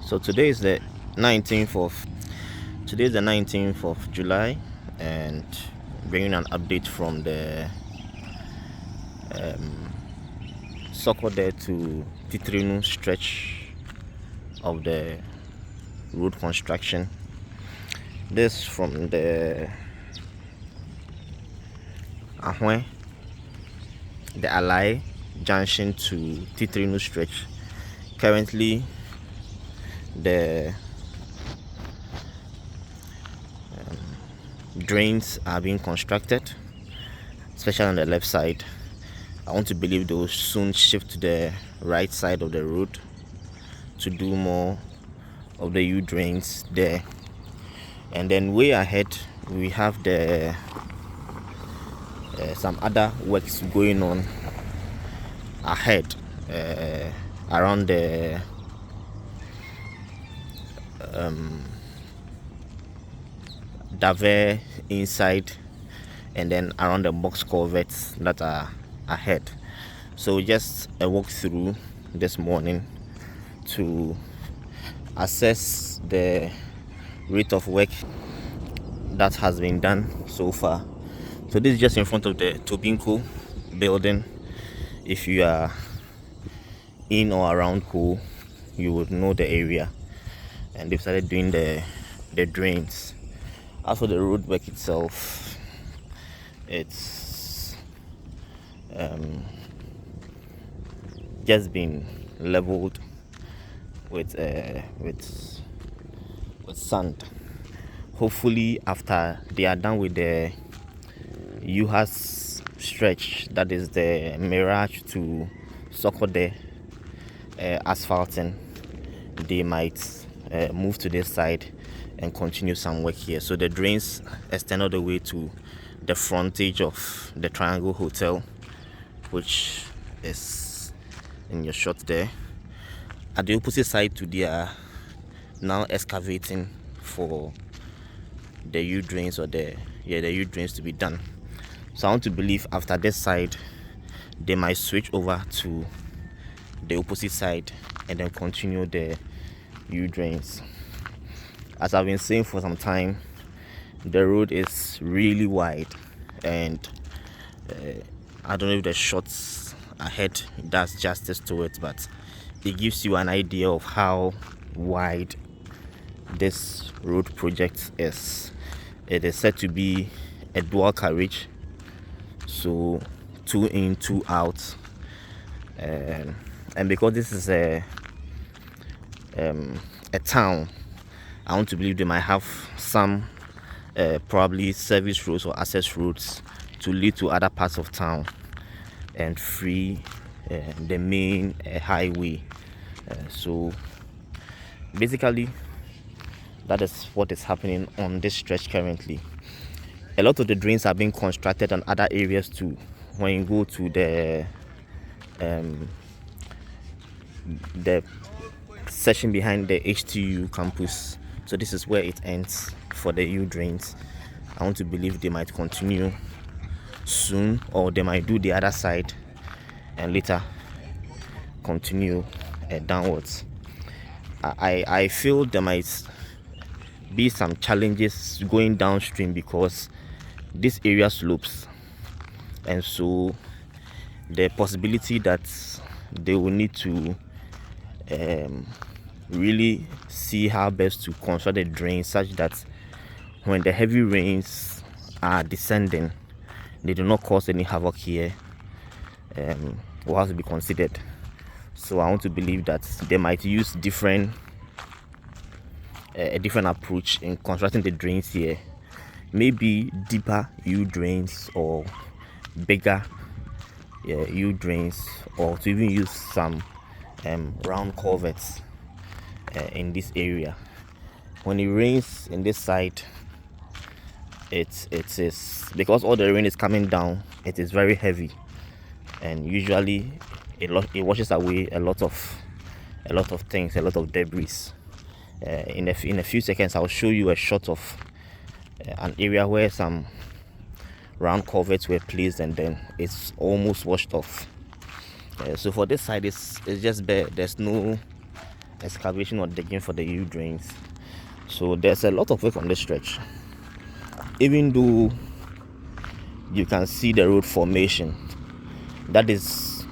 So today is the 19th of July, and bringing an update from the Sokode to Titrinu stretch of the road construction. This from the ALAYE junction to Titrinu stretch. Currently, the drains are being constructed, especially on the left side. I want to believe they will soon shift to the right side of the road to do more of the drains there. And then way ahead, we have the some other works going on ahead around the Dave inside, and then around the box culverts that are ahead. So just a walk through this morning to assess the rate of work that has been done so far. So this is just in front of the Tobinco building. If you are in or around Ko, you would know the area, and they've started doing the drains. As for the road work itself, it's just been leveled with sand. Hopefully, after they are done with the UHAS stretch, that is the Mirage to Sokode asphalting, they might move to this side and continue some work here. So the drains extend all the way to the frontage of the Triangle Hotel, which is in your shot there. At the opposite side to they are now excavating for the U drains the U drains to be done. So I want to believe after this side they might switch over to the opposite side and then continue the U drains. As I've been saying for some time, the road is really wide, and I don't know if the shots ahead does justice to it, but it gives you an idea of how wide this road project is. It is said to be a dual carriage, so 2 in, 2 out, and because this is a town, I want to believe they might have some probably service roads or access roads to lead to other parts of town and free the main highway. So basically, that is what is happening on this stretch currently. A lot of the drains are being constructed on other areas too. When you go to the section behind the HTU campus, so this is where it ends for the U drains. I want to believe they might continue soon, or they might do the other side and later continue downwards. I feel there might be some challenges going downstream because this area slopes, and so the possibility that they will need to really see how best to construct the drain such that when the heavy rains are descending, they do not cause any havoc here, will have to be considered. So I want to believe that they might use a different approach in constructing the drains here. Maybe deeper U drains or bigger U drains, or to even use some round culverts in this area. When it rains in this side, it is because all the rain is coming down, it is very heavy, and usually it washes away a lot of things, a lot of debris. In a few seconds I'll show you a shot of an area where some round culverts were placed and then it's almost washed off. So for this side it's just bare. There's no excavation or digging for the U drains. So there's a lot of work on this stretch. Even though you can see the road formation, that is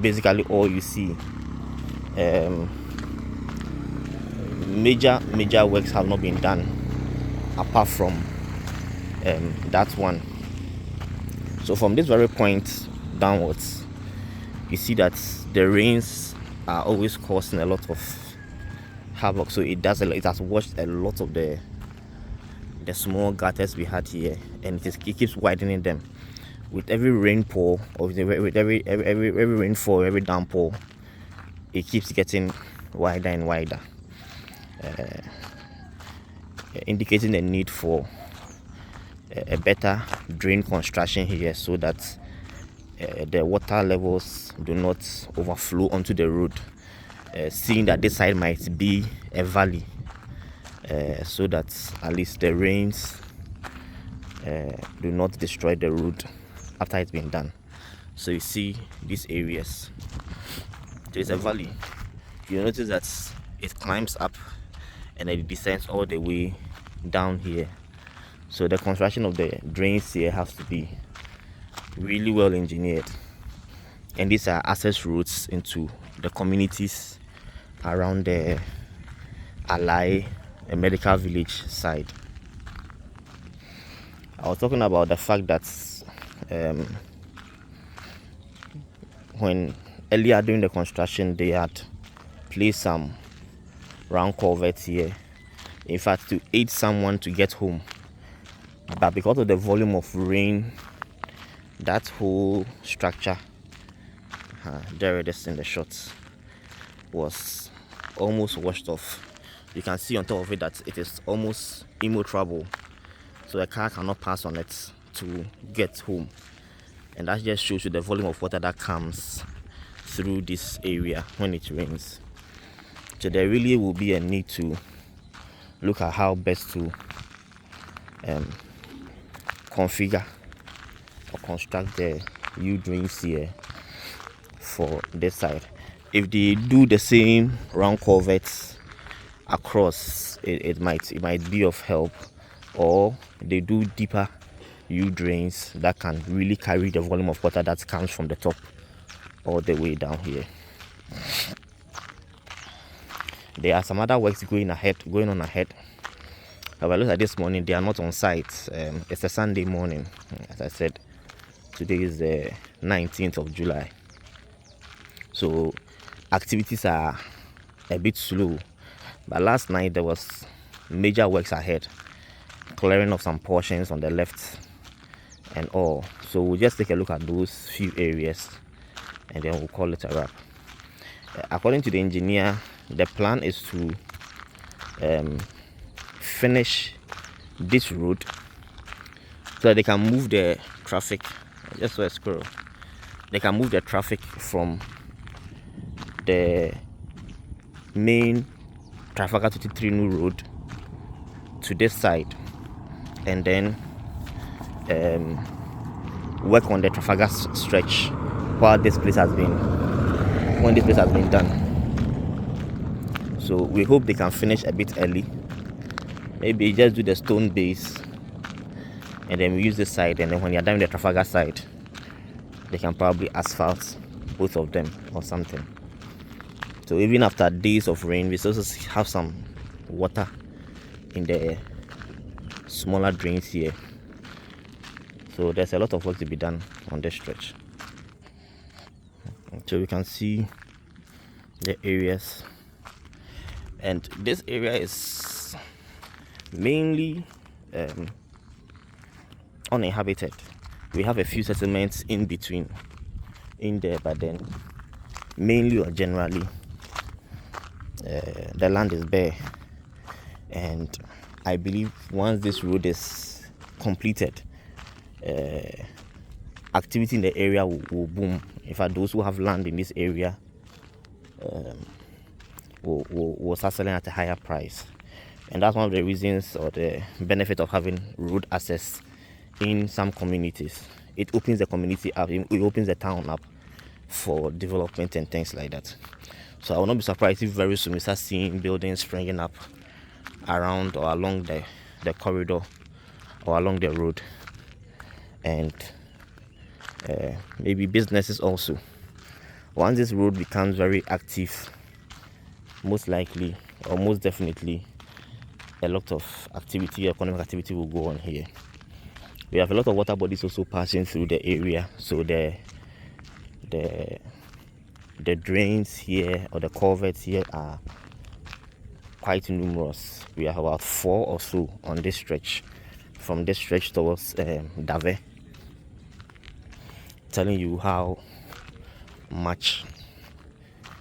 basically all you see. Major works have not been done apart from that one. So from this very point downwards, you see that the rains are always causing a lot of havoc. So it has washed a lot of the small gutters we had here, and it keeps widening them with every rainfall, or with every rainfall, every downpour. It keeps getting wider and wider, indicating the need for a better drain construction here, so that the water levels do not overflow onto the road, seeing that this side might be a valley, so that at least the rains do not destroy the road after it's been done. So you see these areas, there's a valley. You notice that it climbs up and then it descends all the way down here. So the construction of the drains here has to be really well engineered, and these are access routes into the communities around the ALAYE, a medical village side. I was talking about the fact that when earlier during the construction they had placed some round culverts here, in fact to aid someone to get home, but because of the volume of rain, that whole structure, there it is in the shots, was almost washed off. You can see on top of it that it is almost immoveable, so a car cannot pass on it to get home, and that just shows you the volume of water that comes through this area when it rains. So there really will be a need to look at how best to configure or construct the U drains here for this side. If they do the same round culverts across, it might be of help, or they do deeper U drains that can really carry the volume of water that comes from the top all the way down here. There are some other works going on ahead. However, look at this morning, they are not on site. It's a Sunday morning. As I said, today is the 19th of July. So activities are a bit slow. But last night there was major works ahead, clearing of some portions on the left and all. So we'll just take a look at those few areas and then we'll call it a wrap. According to the engineer, the plan is to finish this road so that they can move the traffic. Just saw a squirrel. They can move the traffic from the main Trafalgar 23 New Road to this side, and then work on the Trafalgar stretch while this place has been done. So we hope they can finish a bit early. Maybe just do the stone base and then we use this side, and then when you're done with the Trafalgar side, they can probably asphalt both of them or something. So even after days of rain, we still have some water in the smaller drains here. So there's a lot of work to be done on this stretch. So we can see the areas, and this area is mainly uninhabited. We have a few settlements in between in there, but then mainly or generally the land is bare. And I believe once this road is completed, activity in the area will boom. In fact, those who have land in this area will start selling at a higher price. And that's one of the reasons or the benefit of having road access in some communities. It opens the community up, it opens the town up for development and things like that. So I will not be surprised if very soon we start seeing buildings springing up around or along the corridor or along the road, and maybe businesses also. Once this road becomes very active, most likely or most definitely a lot of activity, economic activity will go on here. We have a lot of water bodies also passing through the area, so the drains here or the culverts here are quite numerous. We have about 4 or so on this stretch, from this stretch towards Dave, telling you how much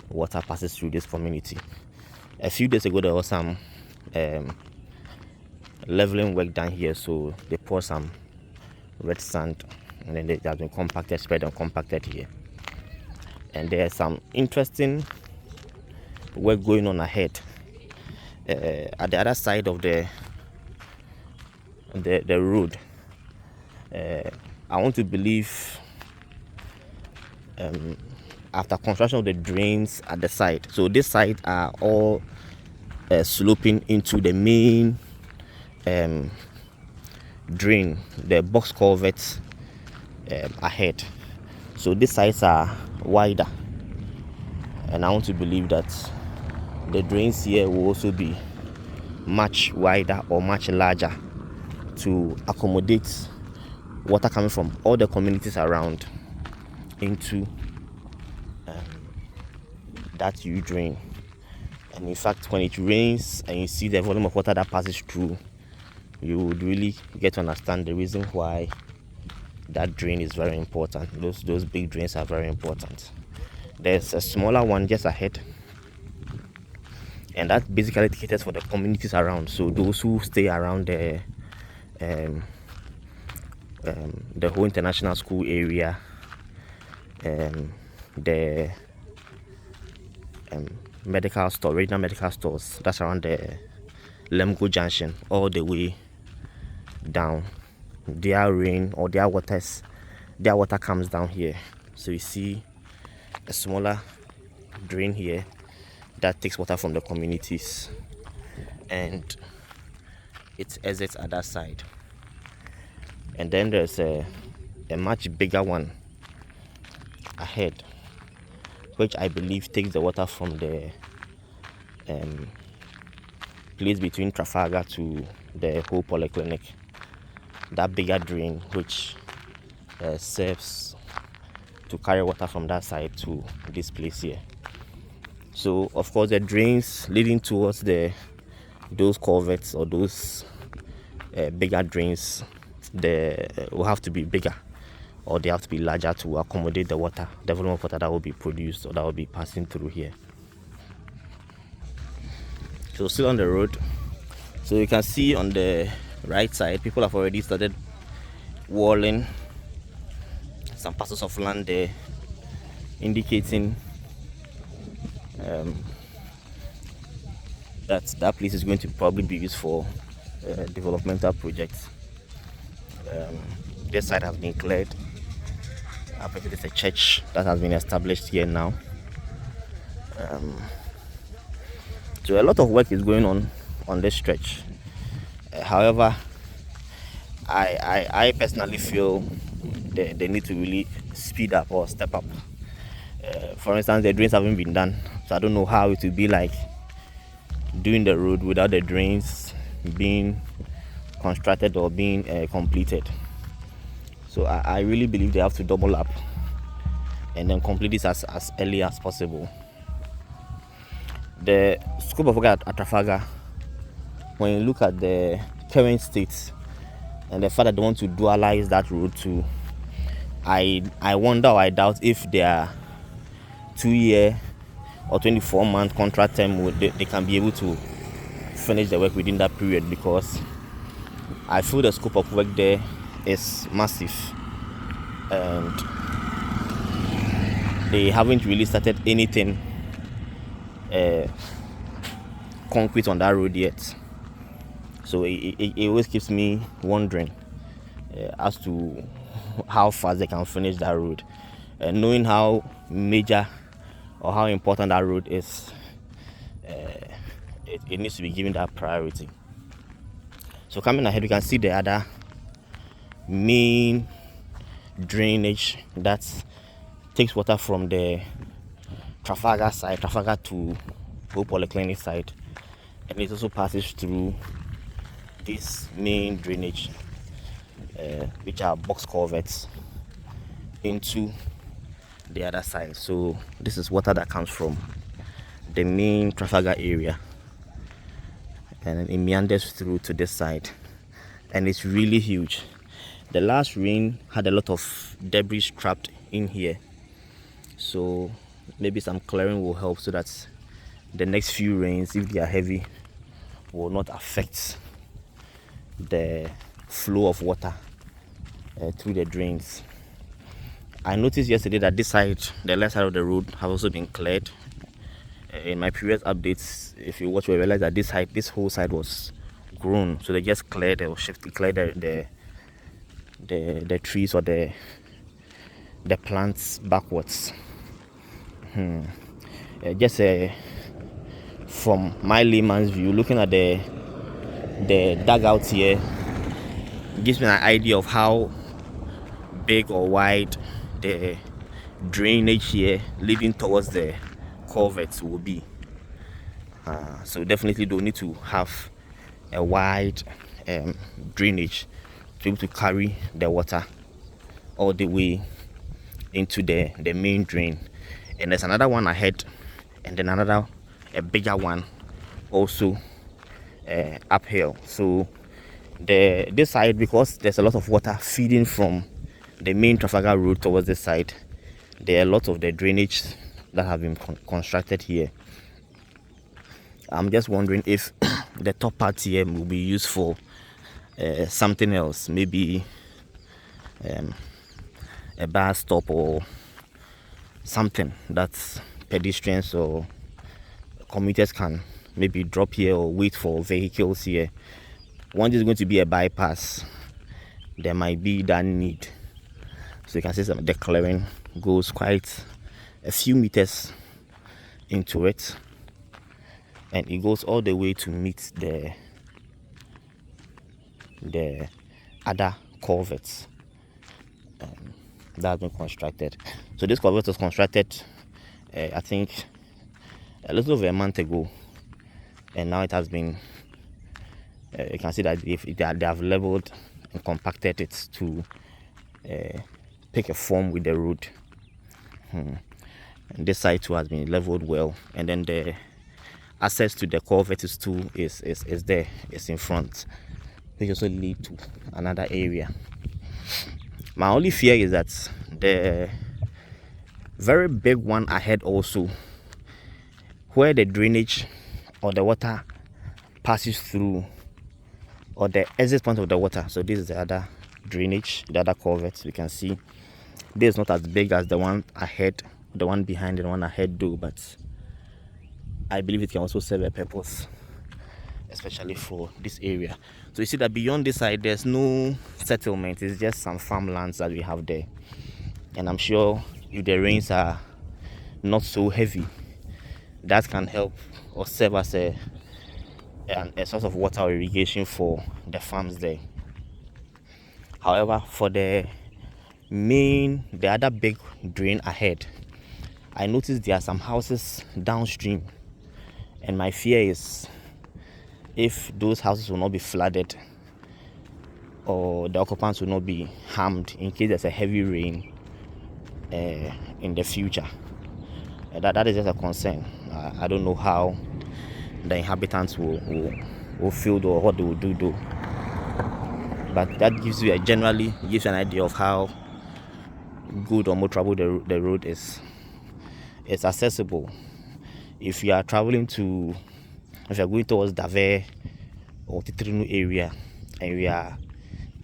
water passes through this community. A few days ago there was some leveling work done here, so they poured some red sand and then they have been compacted, spread and compacted here. And there's some interesting work going on ahead at the other side of the road. I want to believe after construction of the drains at the side, so this side are all sloping into the main drain, the box culverts ahead. So these sides are wider, and I want to believe that the drains here will also be much wider or much larger to accommodate water coming from all the communities around into that U drain. And in fact, when it rains and you see the volume of water that passes through, you would really get to understand the reason why that drain is very important. Those big drains are very important. There's a smaller one just ahead, and that basically caters for the communities around. So those who stay around the whole international school area, the medical store, regional medical stores, that's around the Lemgo Junction, all the way down. Their rain or their water comes down here. So you see a smaller drain here that takes water from the communities, and it exits at that side. And then there's a much bigger one ahead, which I believe takes the water from the place between Trafalgar to the whole polyclinic. That bigger drain, which serves to carry water from that side to this place here. So of course the drains leading towards those culverts or those bigger drains, they will have to be bigger, or they have to be larger to accommodate the volume of water that will be produced or that will be passing through here. So still on the road, so you can see on the right side, people have already started walling some parcels of land there, indicating that place is going to probably be used for developmental projects. This side has been cleared. I think it's a church that has been established here now. So a lot of work is going on this stretch. However, I personally feel they need to really speed up or step up. For instance, the drains haven't been done, so I don't know how it will be like doing the road without the drains being constructed or being completed. So I really believe they have to double up and then complete this as early as possible. The scope of work at Trafalgar, when you look at the current state and the fact that they want to dualize that road too, I wonder or I doubt if their 2-year or 24-month contract term they can be able to finish the work within that period, because I feel the scope of work there is massive and they haven't really started anything concrete on that road yet. So it always keeps me wondering as to how fast they can finish that road, knowing how major or how important that road is, it needs to be given that priority. So coming ahead, you can see the other main drainage that takes water from the Trafalgar side, Trafalgar to Hope Polyclinic side, and it also passes through this main drainage, which are box culverts, into the other side. So this is water that comes from the main Trafalgar area, and it meanders through to this side, and it's really huge. The last rain had a lot of debris trapped in here, so maybe some clearing will help so that the next few rains, if they are heavy, will not affect the flow of water through the drains. I noticed yesterday that this side, the left side of the road, have also been cleared. In my previous updates, if you watch, you realize that this whole side was grown, so they just cleared or cleared the trees or the plants backwards. Just from my layman's view, looking at the dugout here, gives me an idea of how big or wide the drainage here leading towards the culverts will be. So definitely don't need to have a wide drainage to be able to carry the water all the way into the main drain. And there's another one ahead, and then a bigger one also uphill. So this side, because there's a lot of water feeding from the main Trafalgar road towards this side, there are a lot of the drainage that have been constructed here. I'm just wondering if the top part here will be used for something else, maybe a bus stop or something that pedestrians or commuters can maybe drop here or wait for vehicles here. Once it's going to be a bypass, there might be that need. So you can see the clearing goes quite a few meters into it, and it goes all the way to meet the other culverts that have been constructed. So this culvert was constructed I think a little over a month ago, and now it has been you can see that they have leveled and compacted it to take a form with the road. And this side too has been leveled well, and then the access to the culvert is there, it's in front, which also lead to another area. My only fear is that the very big one ahead also, where the drainage or the water passes through, or the exit point of the water. So this is the other drainage, the other culvert. You can see this is not as big as the one ahead, the one behind, and the one ahead do, but I believe it can also serve a purpose, especially for this area. So you see that beyond this side, there's no settlement. It's just some farmlands that we have there, and I'm sure if the rains are not so heavy, that can help or serve as a source of water or irrigation for the farms there. However, for the other big drain ahead, I noticed there are some houses downstream, and my fear is if those houses will not be flooded or the occupants will not be harmed in case there's a heavy rain in the future. That is just a concern. I don't know how the inhabitants will feel or what they will do though, but that generally gives you an idea of how good or motorable the road is. It's accessible. If you are going towards Dave or Titrinu area, and we are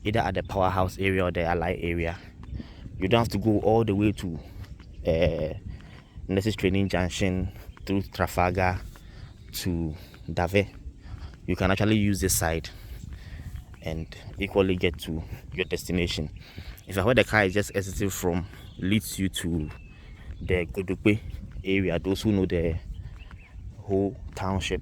either at the powerhouse area or the ALAYE area, you don't have to go all the way to Nurses Training Junction through Trafalgar to Dave. You can actually use this side and equally get to your destination. If where the car is just exiting from leads you to the Godokwe area, those who know the whole township,